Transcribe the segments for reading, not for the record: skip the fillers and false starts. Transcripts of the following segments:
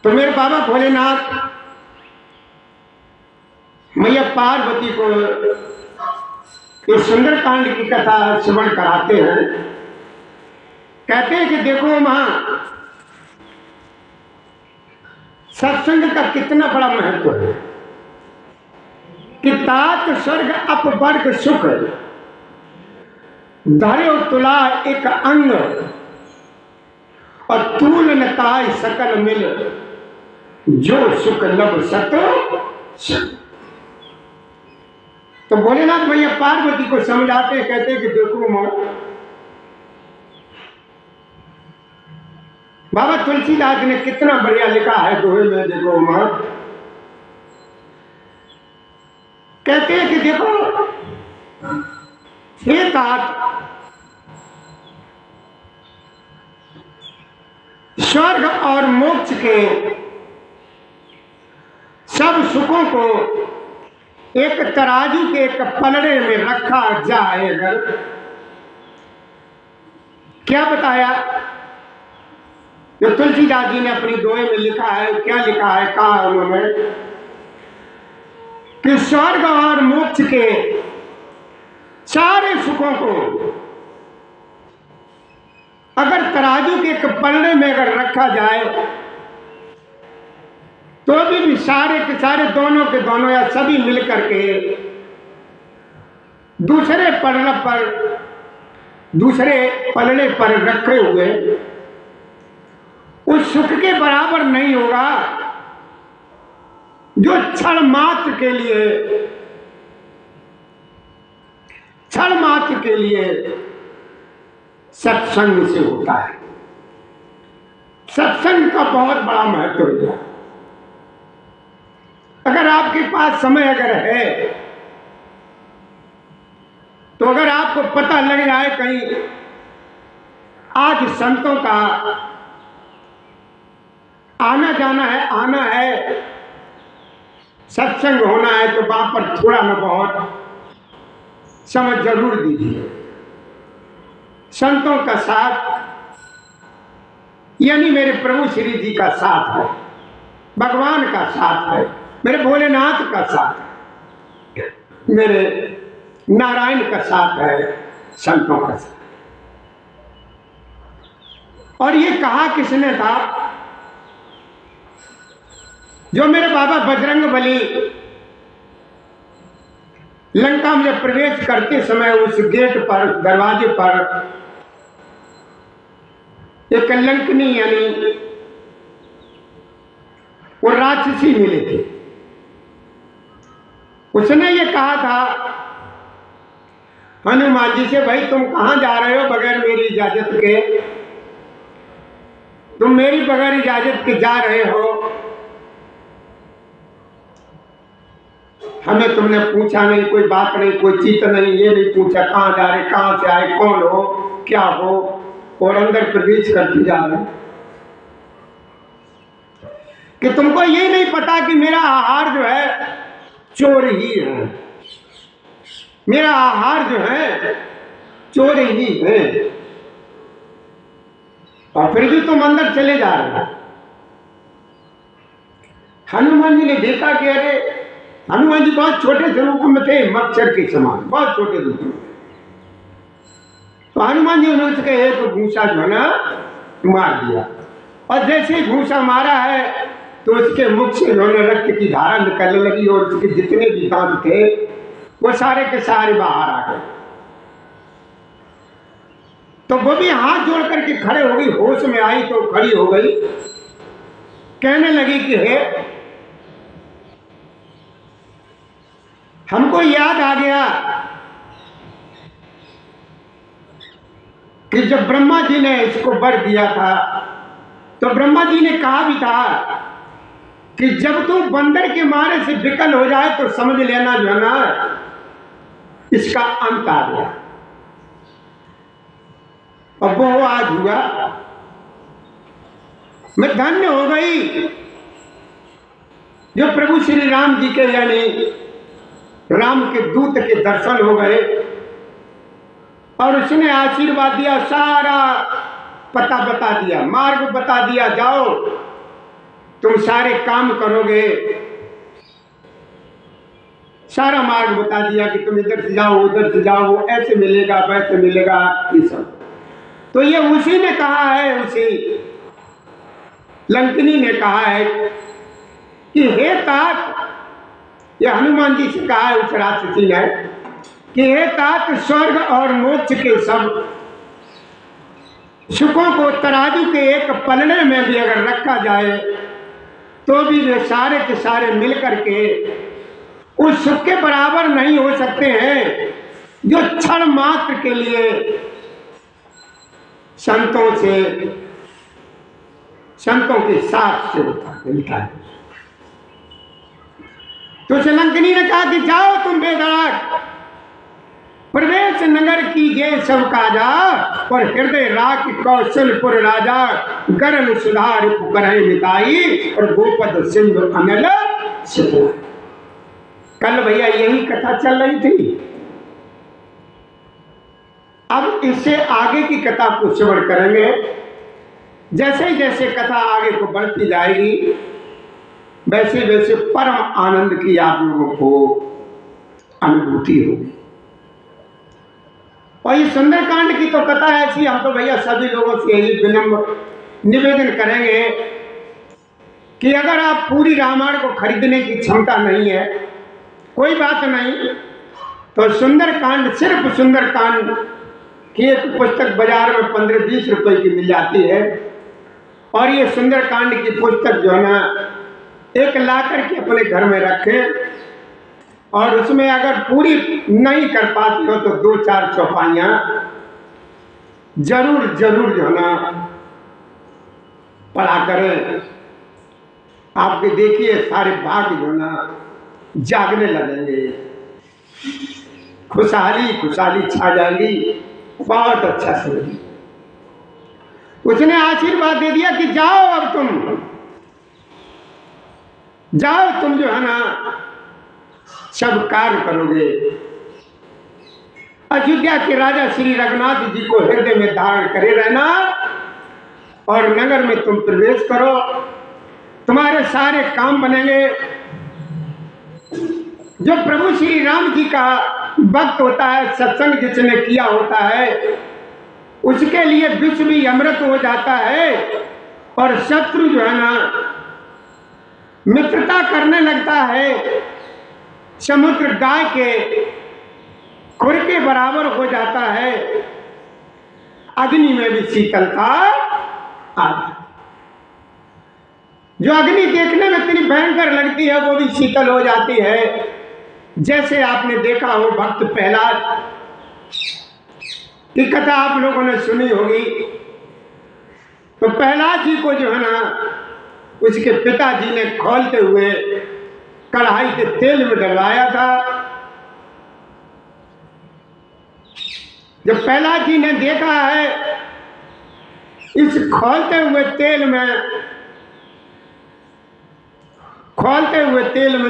तो मेरे बाबा भोलेनाथ मैया पार्वती को इस सुंदरकांड की कथा श्रवण कराते हैं। कहते हैं कि देखो मां, सत्संग का कितना बड़ा महत्व है कि तात स्वर्ग अपवर्ग सुख धर्यो तुला एक अंग और तूल नताय सकल मिल जो सुख लब सत। तो भोलेनाथ भैया पार्वती को समझाते कहते हैं कि देखो मां, बाबा तुलसीदास ने कितना बढ़िया लिखा है दोहे में। देखो मां, कहते हैं कि देखो हे तात, स्वर्ग और मोक्ष के सब सुखों को एक तराजू के एक पलड़े में रखा जाए। अगर क्या बताया जो तुलसीदास जी ने अपनी दोहे में लिखा है, क्या लिखा है, कहा उन्होंने कि स्वर्ग और मोक्ष के सारे सुखों को अगर तराजू के एक पलड़े में अगर रखा जाए तो भी सारे के सारे दोनों के दोनों या सभी मिलकर के दूसरे पलड़े पर रखे हुए उस सुख के बराबर नहीं होगा जो क्षण मात्र के लिए सत्संग से होता है। सत्संग का बहुत बड़ा महत्व है। अगर आपके पास समय अगर है तो अगर आपको पता लग जाए कहीं आज संतों का आना जाना है, सत्संग होना है, तो वहां पर थोड़ा न बहुत समय जरूर दीजिए। संतों का साथ यानी मेरे प्रभु श्री जी का साथ है, भगवान का साथ है, मेरे भोलेनाथ का साथ है, मेरे नारायण का साथ है, संतों का साथ। और ये कहा किसने था? जो मेरे बाबा बजरंग बली लंका में जब प्रवेश करते समय उस गेट पर, दरवाजे पर एक लंकनी यानी वो राक्षसी मिले थे। उसने ये कहा था हनुमान जी से, भाई तुम कहां जा रहे हो बगैर मेरी इजाजत के? तुम मेरी बगैर इजाजत के जा रहे हो, हमें तुमने पूछा नहीं, कोई बात नहीं, कोई चीत नहीं, ये नहीं पूछा कहां जा रहे, कहां से आए, कौन हो, क्या हो, और अंदर प्रवेश करके जा रहे कि तुमको ये नहीं पता कि मेरा आहार जो है चोर ही है, मेरा आहार जो है चोर ही है, और फिर भी तुम अंदर चले जा रहे हो। हनुमान जी ने देखा कि अरे हनुमान जी बहुत छोटे से रूप में थे, मच्छर के समान, बहुत छोटे रूप में। तो हनुमान जी उन्होंने कहे तो घूसा जो है ना मार दिया, और जैसे घूसा मारा है तो उसके मुख से जो है रक्त की धारा निकलने लगी, और उसके जितने भी दांत थे वो सारे के सारे बाहर आ गए। तो वो भी हाथ जोड़ करके खड़े हो गई, होश में आई तो खड़ी हो गई, कहने लगी कि हे, हमको याद आ गया कि जब ब्रह्मा जी ने इसको वर दिया था तो ब्रह्मा जी ने कहा भी था कि जब तू बंदर के मारे से विकल हो जाए तो समझ लेना जो है ना इसका अंत आ गया। और वो आज हुआ, मैं धन्य हो गई जो प्रभु श्री राम जी के यानी राम के दूत के दर्शन हो गए, और उसने आशीर्वाद दिया, सारा पता बता दिया, मार्ग बता दिया, जाओ तुम सारे काम करोगे, सारा मार्ग बता दिया कि तुम इधर से जाओ, उधर से जाओ, वो ऐसे मिलेगा, वैसे मिलेगा, ये सब। तो ये उसी ने कहा है, उसी लंकिनी ने कहा है कि हे तात, ये हनुमान जी से कहा है उस राक्षसी ने कि हे तात, स्वर्ग और मोक्ष के सब सुखों को तराजू के एक पलड़े में भी अगर रखा जाए तो भी वे सारे के सारे मिलकर के उस सुख के बराबर नहीं हो सकते हैं जो क्षण मात्र के लिए संतों के साथ से मिलता है। तो लंकिनी ने कहा कि जाओ तुम बेधड़क, प्रवेश नगर कीजिए सब काजा, और हृदय राख कौशलपुर राजा, गरल सुधार पुकरहे मिताई, और गोपद सिंधु अनल सिपुर। कल भैया यही कथा चल रही थी। अब इससे आगे की कथा को श्रवण करेंगे। जैसे जैसे कथा आगे को बढ़ती जाएगी वैसे वैसे परम आनंद की आप लोगों को अनुभूति होगी। और ये सुंदरकांड की तो कथा ऐसी, हम तो भैया सभी लोगों से यही विनम्र निवेदन करेंगे कि अगर आप पूरी रामायण को खरीदने की क्षमता नहीं है, कोई बात नहीं, तो सुंदरकांड, सिर्फ सुंदरकांड की एक पुस्तक बाजार में 15-20 रुपए की मिल जाती है। और ये सुंदरकांड की पुस्तक जो है ना, एक लाकर के अपने घर में रखें, और उसमें अगर पूरी नहीं कर पाती हो तो 2-4 चौपाइयां जरूर जरूर जो है ना पढ़ा करें। आपके देखिए सारे भाग जो है ना जागने लगेंगे, खुशहाली खुशहाली छा जाएगी, बहुत अच्छा समझिए। उसने आशीर्वाद दे दिया कि जाओ, अब तुम जाओ, तुम जो है ना सब कार्य करोगे। अयोध्या के राजा श्री रघुनाथ जी को हृदय में धारण करे रहना, और नगर में तुम प्रवेश करो, तुम्हारे सारे काम बनेंगे। जो प्रभु श्री राम जी का भक्त होता है, सत्संग जिसने किया होता है, उसके लिए विष भी अमृत हो जाता है, और शत्रु जो है ना मित्रता करने लगता है, समुद्र गाय के खुर के बराबर हो जाता है, अग्नि में भी शीतलता आ जाती। जो अग्नि देखने में इतनी भयंकर लगती है वो भी शीतल हो जाती है। जैसे आपने देखा हो भक्त प्रहलाद की कथा आप लोगों ने सुनी होगी, तो प्रहलाद जी को जो है ना उसके पिताजी ने खोलते हुए कढ़ाई के तेल में डलवाया था। जब प्रहलाद जी ने देखा है इस खोलते हुए तेल में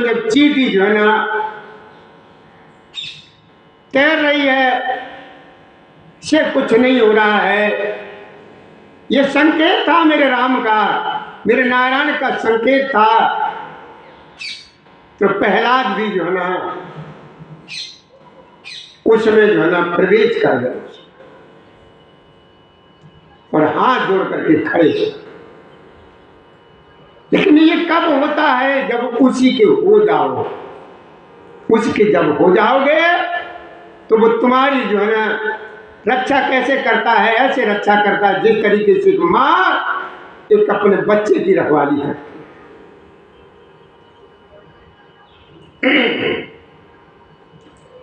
जब चींटी जो है ना तैर रही है, से कुछ नहीं हो रहा है, ये संकेत था मेरे राम का, मेरे नारायण का संकेत था। तो प्रहलाद भी जो है ना उसमें जो है ना प्रवेश कर गए और हाथ जोड़ करके खड़े। लेकिन ये कब होता है? जब उसी के हो जाओ, उसके जब हो जाओगे तो वो तुम्हारी जो है ना रक्षा कैसे करता है? ऐसे रक्षा करता है जिस तरीके से मां एक अपने बच्चे की रखवाली करती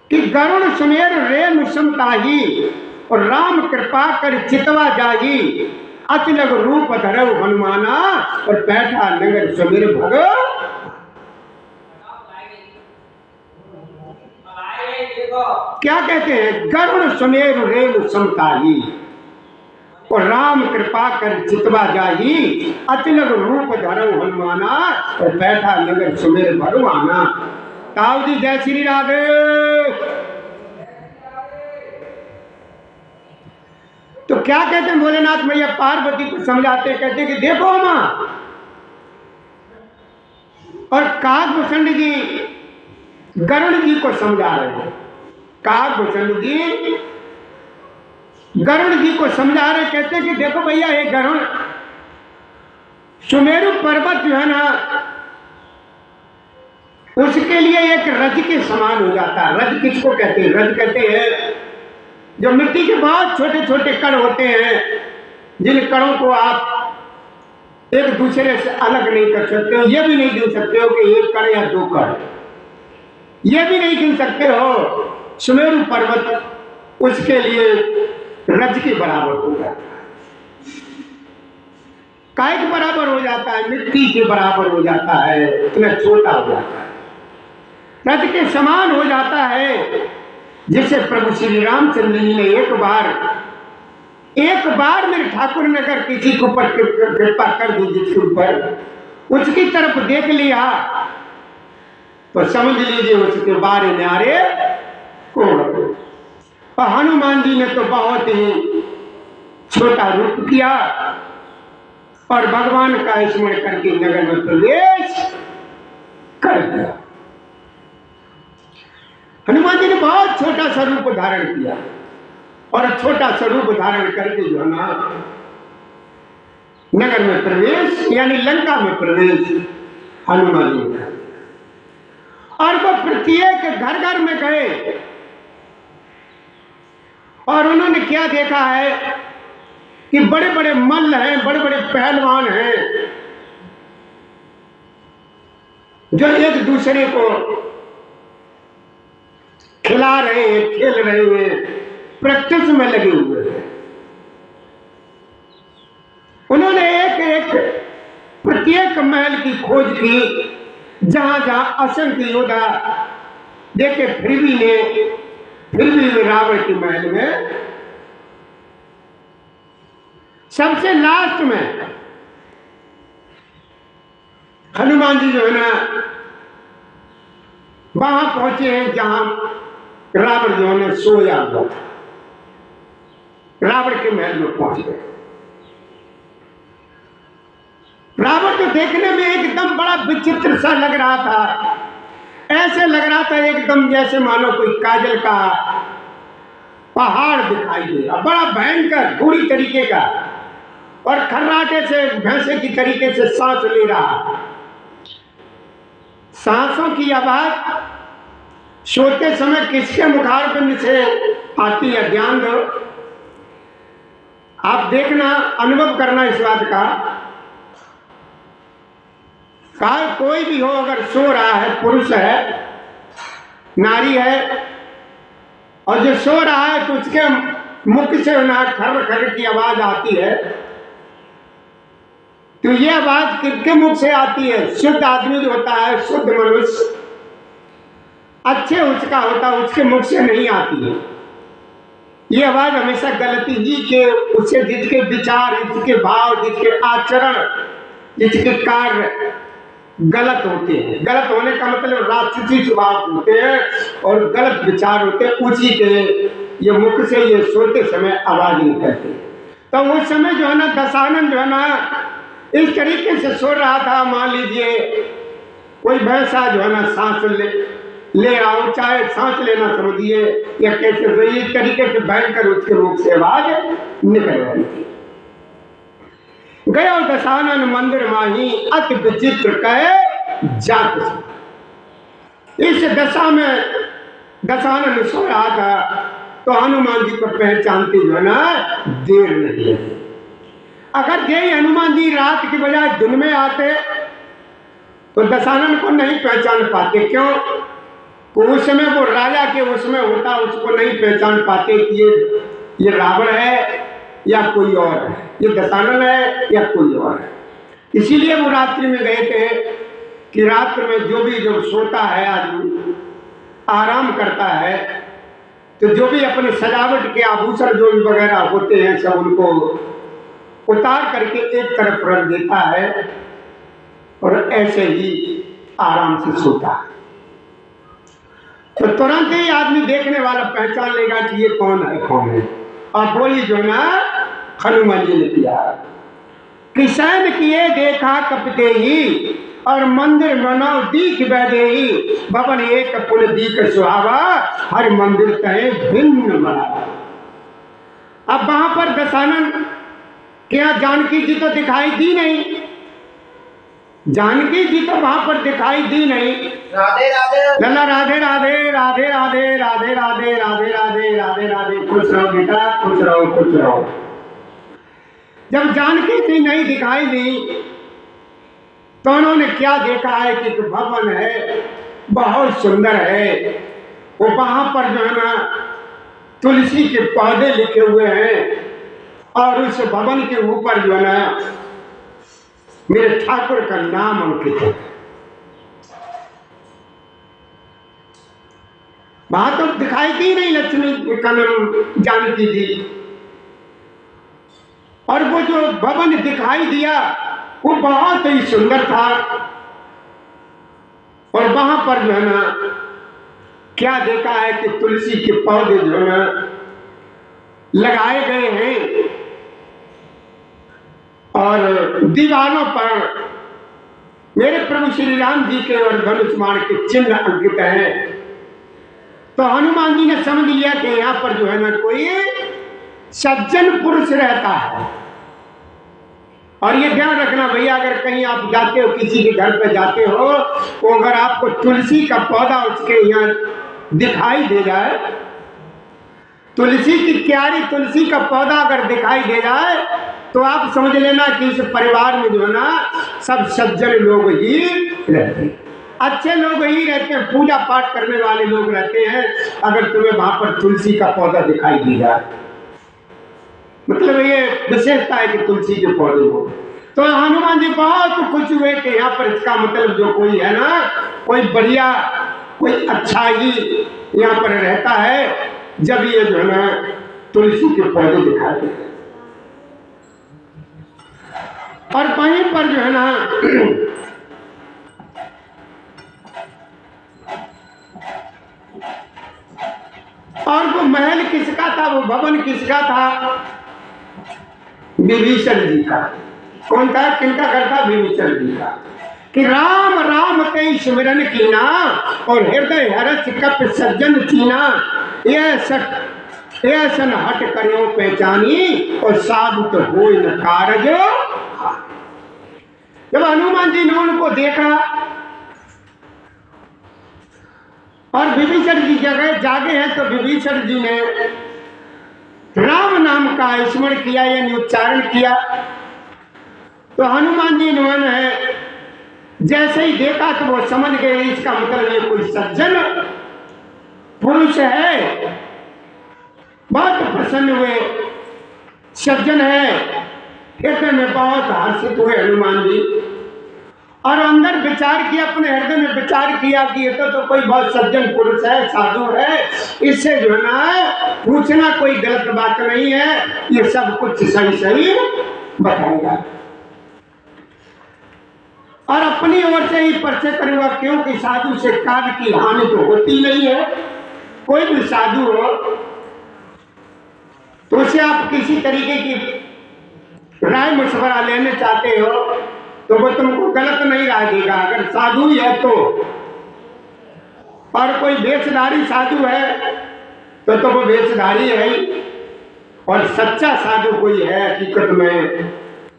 कि गरुण सुमेर रेणु समताही, और राम कृपा कर चितवा जाही, अतिलग रूप धरव हनुमाना, और बैठा नगर सुमेर भगो। क्या कहते हैं? गरुण सुमेर रेणु समताही, और राम कृपा कर चितवा जाही, अतिलग रूप धरव हनुमाना, और बैठा नगर सुमेर भगवाना। ताऊ जी जय श्री राधे। तो क्या कहते हैं भोलेनाथ मैया पार्वती को समझाते, कहते कि देखो मां, काकभूषण जी गरुड़ जी को समझा रहे हैं। काकभूषण जी गरुड़ जी को समझा रहे, कहते हैं कि देखो भैया, ये गरुड़ सुमेरु पर्वत जो है ना, उसके लिए एक रज के समान हो जाता है। रज किसको कहते हैं? रज कहते हैं जो मिट्टी के बहुत छोटे छोटे कण होते हैं, जिन कणों को आप एक दूसरे से अलग नहीं कर सकते हो। ये भी नहीं गिन सकते हो कि एक कण या दो कण, ये भी नहीं गिन सकते हो। सुमेरु पर्वत उसके लिए रज के बराबर हो जाता है, काय के बराबर हो जाता है, मिट्टी के बराबर हो जाता है, इतना छोटा हो जाता है, रज के समान हो जाता है। जिसे प्रभु श्री रामचंद्र जी ने एक बार मेरे ठाकुर ने अगर किसी के ऊपर कृपा कर दी, जिसके ऊपर उसकी तरफ देख लिया तो समझ लीजिए उसके बारे न्यारे कौन। और हनुमान जी ने तो बहुत ही छोटा रूप किया और भगवान का स्मरण करके नगर में प्रवेश कर दिया। हनुमान जी ने बहुत छोटा सा रूप धारण किया और छोटा सा रूप धारण करके जो है ना नगर में प्रवेश, यानी लंका में प्रवेश हनुमान जी ने। और वो प्रत्येक घर घर में गए और उन्होंने क्या देखा है कि बड़े बड़े मल्ल हैं, बड़े बड़े पहलवान हैं, जो एक दूसरे को खिला रहे हैं, खेल रहे हैं, प्रैक्टिस में लगे हुए हैं। उन्होंने एक प्रत्येक महल की खोज की, जहां जहां असंख्य योद्धा देखे, फिर भी वे रावण के महल में सबसे लास्ट में हनुमान जी जो है ना वहां पहुंचे हैं जहां रावण जो है सोया हुआ था। रावण के महल में पहुंच गए। रावण तो देखने में एकदम बड़ा विचित्र सा लग रहा था, ऐसे लग रहा था एकदम जैसे मानो कोई काजल का पहाड़ दिखाई दे रहा, बड़ा भयंकर बुरी तरीके का, और खर्राटे से भैंसे की तरीके से सांस ले रहा। सांसों की आवाज सोते समय किसके मुखारबिंद से आती है, ध्यान दो, आप देखना, अनुभव करना इस बात का। कोई भी हो अगर सो रहा है, पुरुष है, नारी है, और जो सो रहा है तो उसके मुख से ना खर खर की आवाज आती है, तो ये आवाज किसके मुख से आती है? शुद्ध आदमी जो होता है, शुद्ध मनुष्य, अच्छे उसका होता है, उसके मुख से नहीं आती है ये आवाज। हमेशा गलती ही के उससे, जिसके विचार, जिसके भाव, जिसके आचरण, जिसके कार्य गलत होते हैं, गलत होने का मतलब राक्षसी स्वभाव होते हैं और गलत विचार होते हैं, उसी के ये मुख से ये सोते समय आवाज निकलती है। तो उस समय जो है ना दशानन जो है ना इस तरीके से सो रहा था। मान लीजिए कोई भैंसा जो है ना सांस ले रहा हो, चाहे सांस लेना समझिए या कैसे, इस तरीके से भयंकर उसके मुख से आवाज निकल रही थी। गयो दशानन मंदिर माही अति विचित्र कहे जात। इस दशा में दशानन सो रहा था तो हनुमान जी को पहचानती जो है ना देर नहीं लगी। अगर यही हनुमान जी रात की बजाय दिन में आते तो दशानन को नहीं पहचान पाते। क्यों? उस समय वो राजा के उसमें होता, उसको नहीं पहचान पाते कि ये रावण है या कोई और है, ये दशानन है या कोई और है। इसीलिए वो रात्रि में गए थे कि रात्र में जो भी जब सोता है आदमी, आराम करता है, तो जो भी अपने सजावट के आभूषण जो भी वगैरह होते हैं सब उनको उतार करके एक तरफ रख देता है और ऐसे ही आराम से सोता है। तो तुरंत ही आदमी देखने वाला पहचान लेगा कि ये कौन है, कौन है। और बोली जो ना हनुमान जी ने किया। कि शयन किए देखा कपते ही, और मंदिर मनो दीख बैठे ही, भवन एक पुल दीख सुहावा, हर मंदिर कहे भिन्न बनावा। अब वहां पर दशानन के यहाँ जानकी जी तो दिखाई दी नहीं, जानकी जी तो वहां पर दिखाई दी नहीं। राधे राधे लला राधे राधे राधे राधे राधे राधे राधे राधे राधे राधे, खुश रहो बेटा, खुश रहो, खुश रहो। जब जानकी जी नहीं दिखाई दी तो उन्होंने क्या देखा है कि भवन है, बहुत सुंदर है, वो वहां पर जो है ना तुलसी के पौधे लिखे हुए हैं, और उस भवन के ऊपर जो है ना मेरे ठाकुर का नाम अंकित है। वहां तो दिखाई दी नहीं लक्ष्मी कनन जानकी जी, और वो जो भवन दिखाई दिया वो बहुत ही सुंदर था। और वहां पर जो है ना क्या देखा है कि तुलसी के पौधे जो है ना लगाए गए हैं, और दीवारों पर मेरे प्रभु श्री राम जी के और धनुष बाण के चिन्ह अंकित हैं। तो हनुमान जी ने समझ लिया कि यहाँ पर जो है ना कोई सज्जन पुरुष रहता है। और ये ध्यान रखना भैया, अगर कहीं आप जाते हो, किसी के घर पे जाते हो, तो अगर आपको तुलसी का पौधा उसके यहाँ दिखाई दे जाए, तुलसी की क्यारी, तुलसी का पौधा अगर दिखाई दे जाए, तो आप समझ लेना कि इस परिवार में जो है ना सब सज्जन लोग ही रहते हैं, अच्छे लोग ही रहते हैं, पूजा पाठ करने वाले लोग रहते हैं। अगर तुम्हें वहां पर तुलसी का पौधा दिखाई दी जाए, मतलब ये विशेषता है कि तुलसी के पौधे हो। तो हनुमान जी बहुत खुश हुए कि यहाँ पर इसका मतलब जो कोई है ना, कोई बढ़िया, कोई अच्छा ही यहाँ पर रहता है, जब ये जो है ना तुलसी के पौधे दिखाई देते। और वहीं पर जो है ना और वो महल किसका था, वो भवन किसका था? विभीषण जी का। कौन था, किनका घर था? विभीषण जी का। कि राम राम कई सिमरन कीना, और हृदय हरस कप सज्जन चीना, यह सन हट करो पहचानी, और साधु तो हो न कारज। जब हनुमान जी ने उनको देखा और विभीषण जी जगह जागे हैं, तो विभीषण जी ने राम नाम का स्मरण किया, यानी उच्चारण किया। तो हनुमान जी ने जैसे ही देखा तो वो समझ गए इसका मतलब ये कोई सज्जन पुरुष है। बहुत प्रसन्न हुए, सज्जन है, हृदय में बहुत हर्षित हुए हनुमान जी। और अंदर विचार किया, अपने हृदय में विचार किया कि ये तो कोई बहुत सज्जन पुरुष है, साधु है, इससे जो है ना पूछना कोई गलत बात नहीं है, ये सब कुछ सही सही बताएगा। और अपनी ओर से ही परिचय करूंगा, क्योंकि साधु से कार्य की हानि तो होती नहीं है। कोई भी साधु हो तो उसे आप किसी तरीके की राय मशवरा लेने चाहते हो तो वो तुमको गलत नहीं राय देगा, अगर साधु ही है तो। और कोई वेशधारी साधु है तो वो वेशधारी है ही, और सच्चा साधु कोई है हकीकत में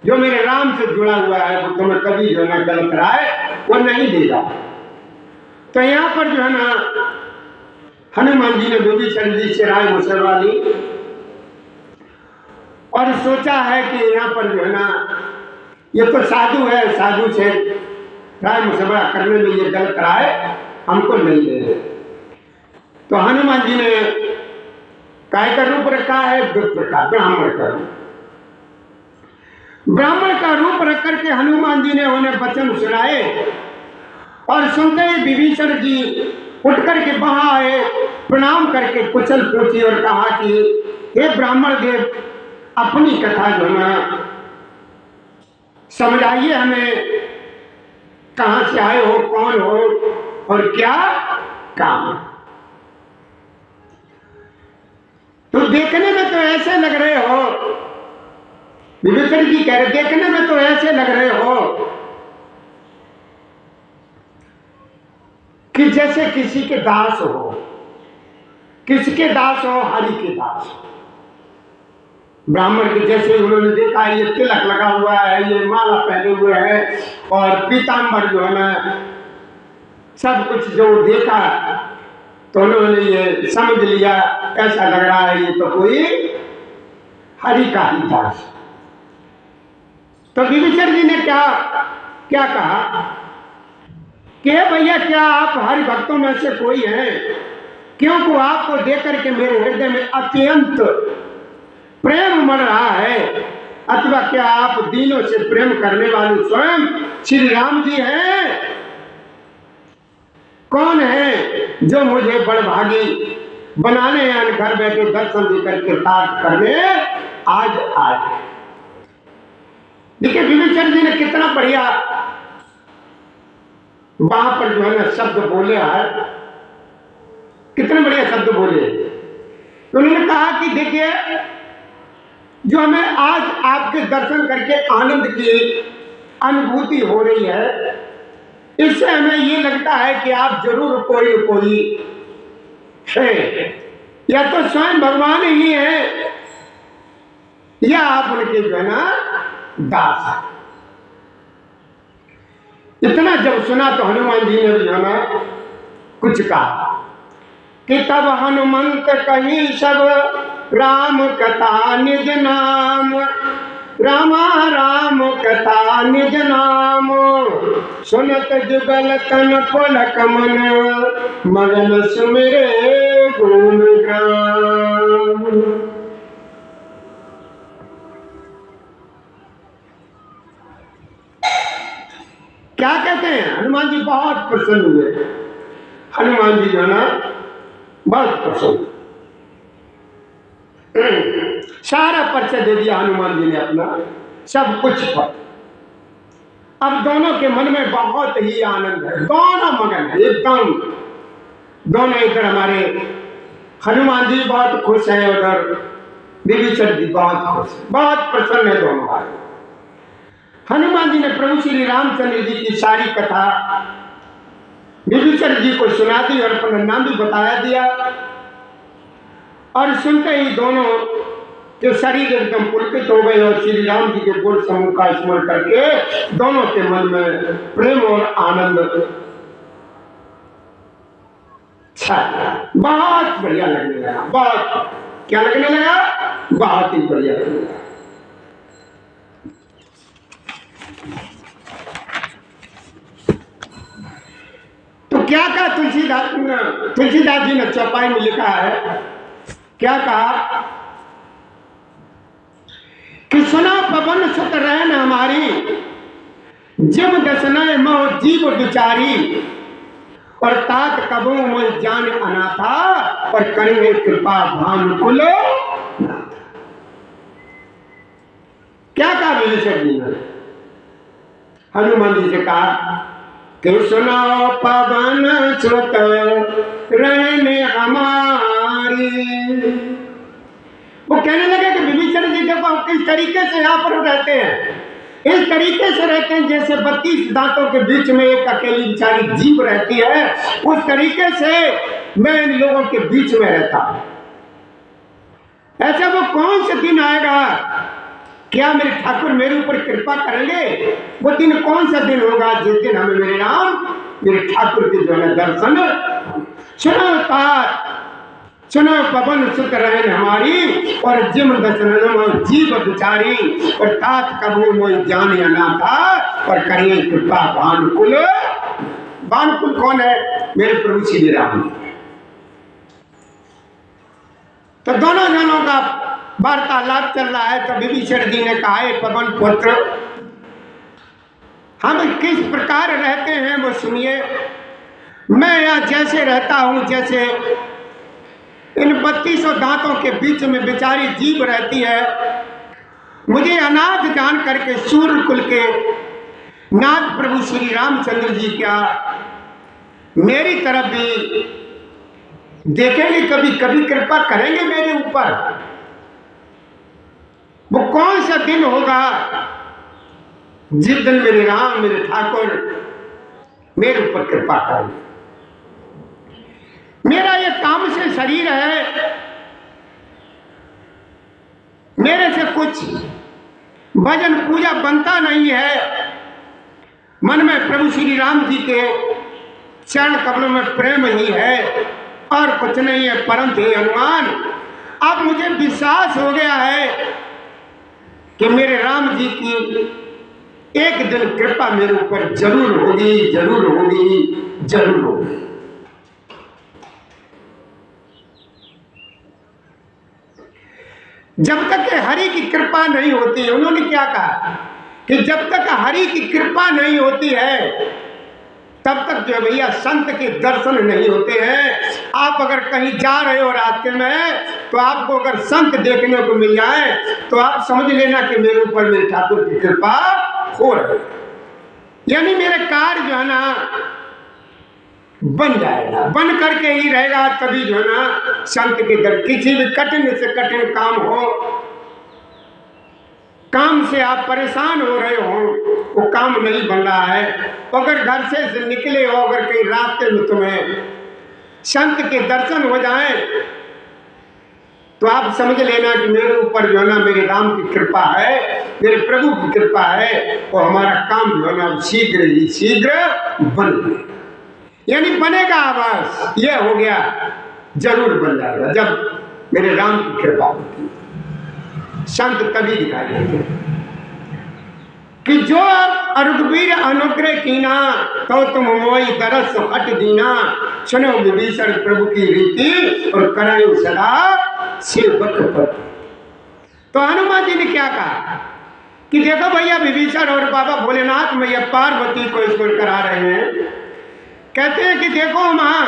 जो मेरे राम से जुड़ा हुआ है, वो तुम्हें कभी जो है ना गलत राय वो नहीं देगा। तो यहाँ पर जो है ना हनुमान जी ने विभीषण जी से राय मशवरा ली और सोचा है कि यहाँ पर जो है ना ये तो साधु है, साधु से राय मशवरा करने में ये गलत राय हमको नहीं दे। तो हनुमान जी ने काय का रूप रखा है, विप्र का, ब्राह्मण का रूप। ब्राह्मण का रूप रख करके हनुमान जी ने उन्हें वचन सुनाए। और सुनते ही विभीषण जी उठ करके वहां आए, प्रणाम करके कुशल पूछी और कहा कि हे ब्राह्मण देव, अपनी कथा जो है समझाइए हमें, कहां से आए हो, कौन हो और क्या काम। तो देखने में तो ऐसे लग रहे हो विभीषण जी कह रहे देखने में तो ऐसे लग रहे हो कि जैसे किसी के दास हो। किसके दास हो? हरि के दास। ब्राह्मण के जैसे उन्होंने देखा ये तिलक लगा हुआ है, ये माला पहने हुए है और पीताम्बर जो है ना सब कुछ जो देखा तो उन्होंने ये समझ लिया, ऐसा लग रहा है ये तो कोई हरि का ही दास। तो विभीषण जी ने क्या क्या कहा कि भैया क्या आप हरि भक्तों में से कोई हैं? क्योंकि आपको देख करके मेरे हृदय में अत्यंत प्रेम मर रहा है, अथवा क्या आप दीनों से प्रेम करने वाले स्वयं श्री राम जी हैं? कौन है जो मुझे बड़भागी बनाने यानी घर बैठे दर्शन देकर कृतार्थ करने आज आए? देखिए विभीषण जी ने कितना बढ़िया वहां पर जो है ना शब्द बोले है, कितने बढ़िया शब्द बोले। तो उन्होंने कहा कि देखिए जो हमें आज आपके दर्शन करके आनंद की अनुभूति हो रही है, इससे हमें ये लगता है कि आप जरूर कोई कोई है, या तो स्वयं भगवान ही है या आप उनके जो है ना दास है। इतना जब सुना तो हनुमान जी ने जो है ना कुछ कहा कि तब हनुमंत कही सब राम कथा निज नाम, रामा राम कथा निज नाम, सुनत जुगल तन पुलक मन, मगन सुमिरे गुण ग्राम। क्या कहते हैं? हनुमान जी बहुत प्रसन्न हुए। हनुमान जी जो ना बहुत प्रसन्न, सारा परिचय दे दिया हनुमान जी ने अपना सब कुछ पर। अब दोनों के मन में बहुत ही आनंद है, दोनों मगन है एकदम। दोनों इधर हमारे हनुमान जी बहुत खुश है, उधर विभीषण जी बहुत खुश है, बहुत प्रसन्न है दोनों भाई। हनुमान जी ने प्रभु श्री रामचंद्र जी की सारी कथा विभीषण जी को सुना दी और अपना नाम भी बताया दिया। और सुनते ही दोनों के शरीर एकदम पुलकित हो गए और श्री राम जी के गुण समूह का स्मरण करके दोनों के मन में प्रेम और आनंद छाया। बहुत बढ़िया लगने लगा, बहुत क्या लगने लगा, बहुत ही बढ़िया लगने लगा। तो क्या कहा तुलसीदास जी ने चौपाई में लिखा है, क्या कहा कि सुना पवन सुत रहन हमारी, जिम दसनय मोह जीव विचारी, और तात कबू मुझ जान अनाथा, और करेंगे कृपा भानुकुल। क्या कहा विभीषण जी ने? हनुमान जी से कहा कि सुनो पवन सुत रहने हमारी। वो कहने लगे कि विभीषण जी देखो किस तरीके से यहाँ पर रहते हैं, इस तरीके से रहते हैं जैसे 32 दांतों के बीच में एक अकेली बेचारी जीव रहती है, उस तरीके से मैं इन लोगों के बीच में रहता हूं। ऐसा वो कौन सा दिन आएगा, क्या मेरे ठाकुर मेरे ऊपर कृपा करेंगे? वो दिन कौन सा दिन होगा जिस दिन हमें मेरे राम मेरे ठाकुर के जो है दर्शन। सुनो पवन सुत रहन हमारी, और जिम दर्शन जीव बिचारी, और तात कबू मोहि जान अनाथा, और करिए कृपा भानुकुल। भानुकुल कौन है? मेरे प्रभु श्री राम। तो दोनों जनों का वार्तालाप चल रहा है। तो विभीषण जी ने कहा पवन पुत्र हम किस प्रकार रहते हैं वो सुनिए। मैं यहाँ जैसे रहता हूँ, जैसे इन 32 दांतों के बीच में बेचारी जीव रहती है, मुझे अनाथ जान करके सूर्य कुल के नाथ प्रभु श्री रामचंद्र जी क्या मेरी तरफ भी देखेंगे, कभी कभी कृपा करेंगे मेरे ऊपर। वो कौन सा सा दिन होगा जिस दिन मेरे राम मेरे ठाकुर मेरे ऊपर कृपा करें। मेरा ये काम से शरीर है, मेरे से कुछ भजन पूजा बनता नहीं है। मन में प्रभु श्री राम जी के चरण कमलों में प्रेम ही है और कुछ नहीं है। परंतु हे हनुमान, अब मुझे विश्वास हो गया है कि मेरे राम जी की एक दिन कृपा मेरे ऊपर जरूर होगी, जरूर होगी, जरूर होगी। जब तक हरि की कृपा नहीं होती, उन्होंने क्या कहा कि जब तक हरि की कृपा नहीं होती है तब तक जो भैया संत के दर्शन नहीं होते हैं। आप अगर कहीं जा रहे हो रास्ते में तो आपको अगर संत देखने को मिल जाए तो आप समझ लेना कि मेरे ऊपर मेरे ठाकुर की कृपा हो रही है, यानी मेरे कार्य जो है ना बन जाएगा, बन करके ही रहेगा। तभी जो है ना संत के दर किसी भी कठिन से कठिन काम हो, काम से आप परेशान हो रहे हो, वो काम नहीं बन रहा है, अगर घर से निकले हो, अगर कहीं रास्ते में तुम्हें संत के दर्शन हो जाए तो आप समझ लेना कि मेरे ऊपर जो है ना मेरे राम की कृपा है, मेरे प्रभु की कृपा है, और हमारा काम जो है ना शीघ्र ही शीघ्र बन गया, यानी बनेगा। बस ये हो गया, जरूर बन जाएगा जब मेरे राम की कृपा होती है। संत तभी दिखाई देते कि जो रघुवीर अनुग्रह कीना तो तुम मोई दरस हट दीना, सुनो विभीषण प्रभु की रीति और कराई सदा सेवक पर। तो हनुमान जी ने क्या कहा कि देखो भैया, विभीषण और बाबा भोलेनाथ मैया पार्वती को स्मरण करा रहे हैं। कहते हैं कि देखो मां,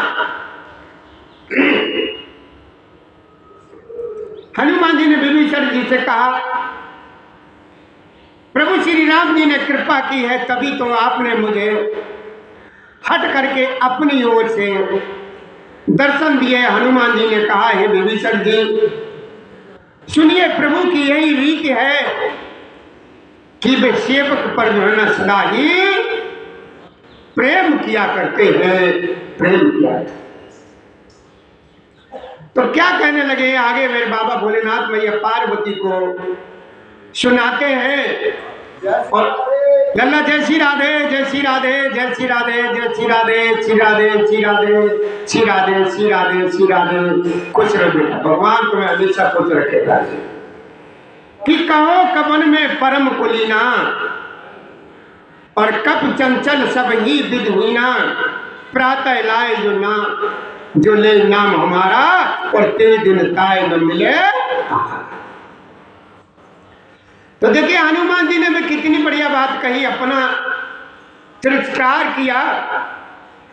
हनुमान जी ने विभीषण जी से कहा प्रभु श्री राम जी ने कृपा की है तभी तो आपने मुझे हट करके अपनी ओर से दर्शन दिए। हनुमान जी ने कहा हे विभीषण जी, सुनिए, प्रभु की यही रीत है कि वे सेवक पर जो है ना सदा ही प्रेम किया करते हैं, प्रेम किया। तो क्या कहने लगे आगे मेरे बाबा भोलेनाथ मैया पार्वती को सुनाते हैं और लल्ला जय श्री राधे, जय श्री राधे, जय श्री राधे, जय श्री राधे, श्री राधे, श्री राधे, श्री राधे, श्री राधे, श्री राधे। खुश रहो बेटा, भगवान तुम्हें हमेशा खुश रखेगा। कि कहो कवन में परम कुलीना और कप चंचल सब ही विधहीना, प्रातः लाए जो ले नाम हमारा और ते दिन ताए न मिले। तो देखिए हनुमान जी ने भी कितनी बढ़िया बात कही, अपना तिरस्कार किया,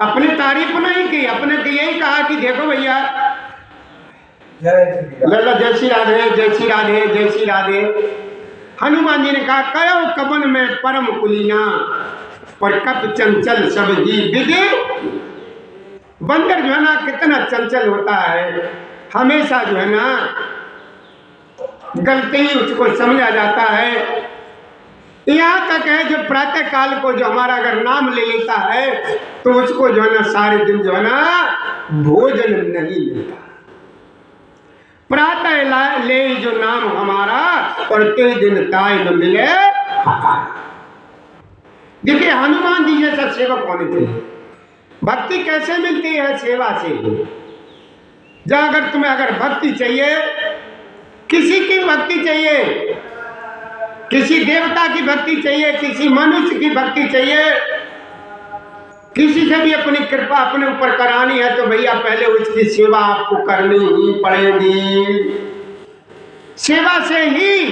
अपनी तारीफ नहीं की, अपने तो यही कहा कि देखो भैया, लल्ला जय श्री राधे, जय श्री राधे, जय श्री राधे। हनुमान जी ने कहा कयो कवन में परम कुलीना और कप चंचल सब ही विधि। बंदर जो है ना कितना चंचल होता है, हमेशा जो है ना गलती ही उसको समझा जाता है। यहाँ तक है जो प्रातः काल को जो हमारा अगर नाम ले लेता है तो उसको जो है ना सारे दिन जो है ना भोजन नहीं मिलता। प्रातः ले जो नाम हमारा और ते दिन ताय न मिले। देखिए हनुमान जी जैसा सेवक होने चाहिए। भक्ति कैसे मिलती है? सेवा से ही। जब अगर तुम्हें अगर भक्ति चाहिए, किसी की भक्ति चाहिए, किसी देवता की भक्ति चाहिए, किसी मनुष्य की भक्ति चाहिए, किसी से भी अपनी कृपा अपने ऊपर करानी है तो भैया पहले उसकी सेवा आपको करनी ही पड़ेगी। सेवा से ही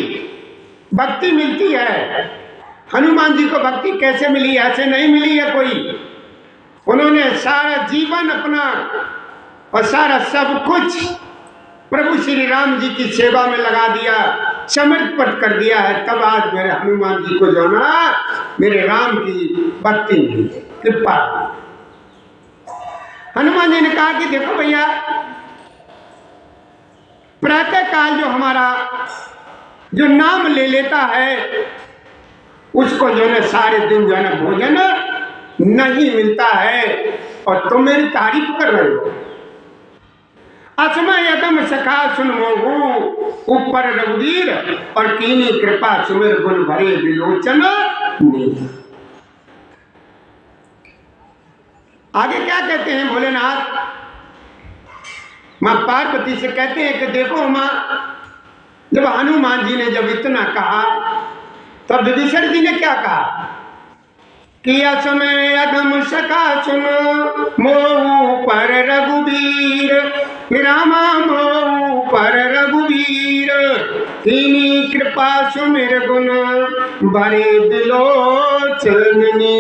भक्ति मिलती है। हनुमान जी को भक्ति कैसे मिली? ऐसे नहीं मिली है कोई। उन्होंने सारा जीवन अपना और सारा सब कुछ प्रभु श्री राम जी की सेवा में लगा दिया, समर्पित कर दिया है। तब आज मेरे हनुमान जी को जो ना मेरे राम की भक्ति मिली, कृपा। हनुमान जी ने कहा कि देखो भैया, प्रातः काल जो हमारा जो नाम ले लेता है उसको जो है सारे दिन जो है ना भोजन नहीं मिलता है। और तुम मेरी तारीफ कर रहे हो। असमय यदम सखा सुन मोहू ऊपर रघुवीर और कीनी कृपा सुमिर गुण भरे विलोचन नहीं। आगे क्या कहते हैं भोलेनाथ? मां पार्वती से कहते हैं कि देखो मां, जब हनुमान जी ने जब इतना कहा तब विभीषण जी ने क्या कहा कि असमय अधम सखा सुन मोहू पर रघुवीर, रामा मोहू पर रघुवीर, कीनी कृपा सुमिर गुण भरे विलोचनी।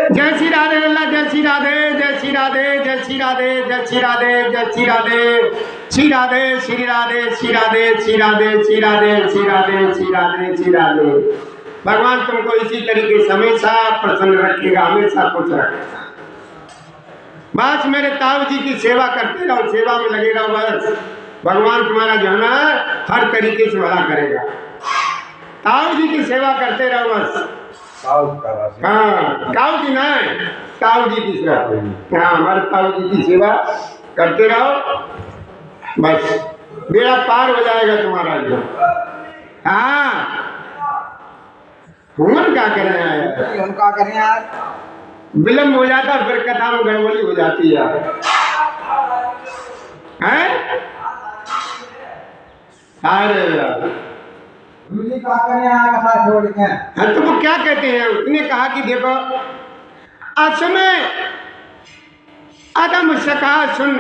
जय श्री राधे अल्लाह, जय श्री राधे, जय श्री राधे, जय श्री राधे, जय श्री राधे, जय श्री राधे, श्री राधे, श्री राधे, श्री राधे, श्री राधे, श्री राधे, श्री राधे, श्री राधे, श्री राधे। भगवान तुमको इसी तरीके से हमेशा प्रसन्न रखेगा, हमेशा खुश रखेगा। बस मेरे ताऊ जी की सेवा करते रहो, सेवा में लगे रहो, बस भगवान तुम्हारा जो है ना हर तरीके से भला करेगा। ताऊ जी की सेवा करते रहो बस। हाँ, ताऊ जी नहीं, ताऊ जी की सेवा। हाँ, हमारे ताऊ जी की सेवा करते रहो, बस बेड़ा पार हो जाएगा तुम्हारा जो। हाँ, हम क्या करें, हम क्या करें यार, विलम्ब हो जाता फिर कथा में गड़बड़ी हो जाती है। अरे क्या करें यार, कथा छोड़ के। हाँ, तो वो क्या कहते हैं, उसने कहा कि देखो असमय अदम सका सुन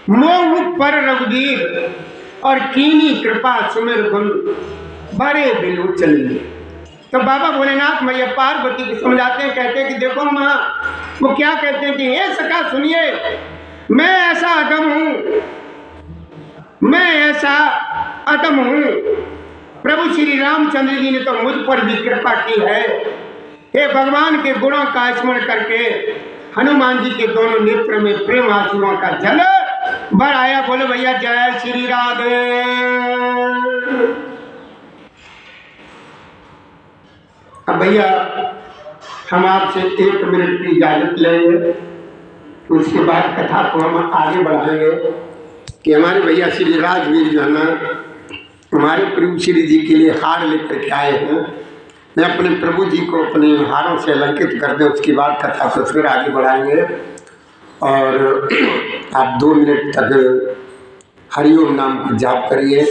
मोह पर रघुवीर और कीनी कृपा सुमिर गुण बड़े विलोचनी। तो बाबा भोलेनाथ मैया पार्वती को समझाते हैं, कहते हैं कि देखो माँ, वो क्या कहते हैं कि हे सखा सुनिए, मैं ऐसा अदम हूँ, मैं ऐसा अदम हूँ। प्रभु श्री रामचंद्र जी ने तो मुझ पर भी कृपा की है। हे भगवान के गुणों का स्मरण करके हनुमान जी के दोनों नेत्र में प्रेम आंसुओं का जल भर आया। बोलो भैया जय श्री राधे। अब भैया हम आपसे 1 मिनट की इजाजत लेंगे, उसके बाद कथा को हम आगे बढ़ाएंगे कि हमारे भैया श्री राजवीर जो है ना हमारे प्रभु श्री जी के लिए हार लेकर के आए हैं। मैं अपने प्रभु जी को अपने हारों से अलंकृत कर दें, उसके बाद कथा को फिर आगे बढ़ाएंगे। और आप 2 मिनट तक हरिओम नाम को जाप करिए।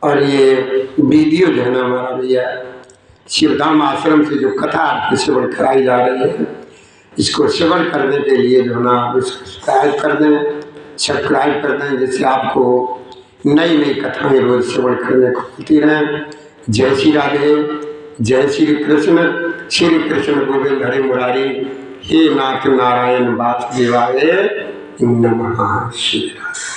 और ये वीडियो जो है ना हमारा भैया शिवधाम आश्रम से जो कथा आपके श्रवण कराई जा रही है, इसको श्रवण करने के लिए जो है ना सब्सक्राइब कर दें, जिससे आपको नई नई कथाएं रोज श्रवण करने को मिलती रहें। जय श्री राधे, जय श्री कृष्ण गोविंद हरे मुरारी, हे नाथ नारायण वासुदेवाय नमः। श्री राधे।